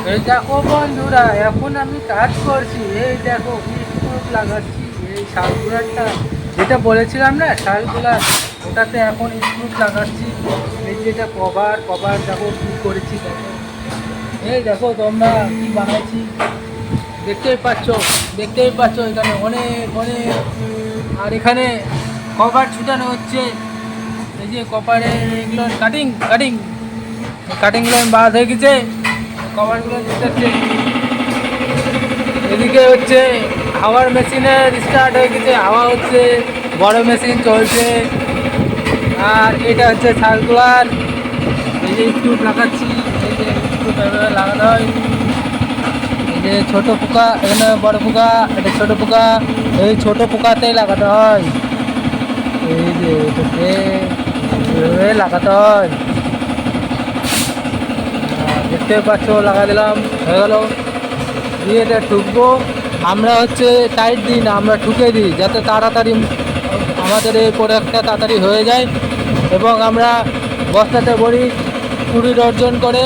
এই দেখো বন্ধুরা, এখন আমি কাজ করছি। এই দেখো স্ক্রুপ লাগাচ্ছি। এই শালগুলারটা যেটা বলেছিলাম না, শালগুলার, ওটাতে এখন স্ক্রুপ লাগাচ্ছি। এই যেটা কভার কভার দেখো কি করেছি দেখো। এই দেখো তোমরা কি বানাইছি, দেখতেই পাচ্ছ। দেখতেই পাচ্ছ এখানে অনেক অনেক। আর এখানে কভার ছুটানো হচ্ছে। এই যে কভারের এগুলো কাটিং কাটিং কাটিংগুলো বাদ হয়ে গেছে, কভারগুলো দিতে। এদিকে হচ্ছে হাওয়ার মেশিনের স্টার্ট হয়ে গেছে, হাওয়া হচ্ছে, বড় মেশিন চলছে। আর এটা হচ্ছে সার্কুলার। এই যে স্ক্রু লাগাচ্ছি, এই যে স্ক্রু এভাবে লাগানো হয়। এই যে ছোট পোকা, এখানে বড় পোকা, এটা ছোট পোকা। এই ছোট পোকাতেই লাগাতে হয়। এই যে এটাতে এভাবে লাগাতে হয়। দেখতে পাচ্ছ, লাগা দিলাম, হয়ে গেল। দিয়ে এটা ঠুকবো। আমরা হচ্ছে টাইট দিই না, আমরা ঠুকে দিই যাতে তাড়াতাড়ি আমাদের এই প্রোডাক্টটা তাড়াতাড়ি হয়ে যায়। এবং আমরা বস্তাতে ভরি 20 ডজন করে।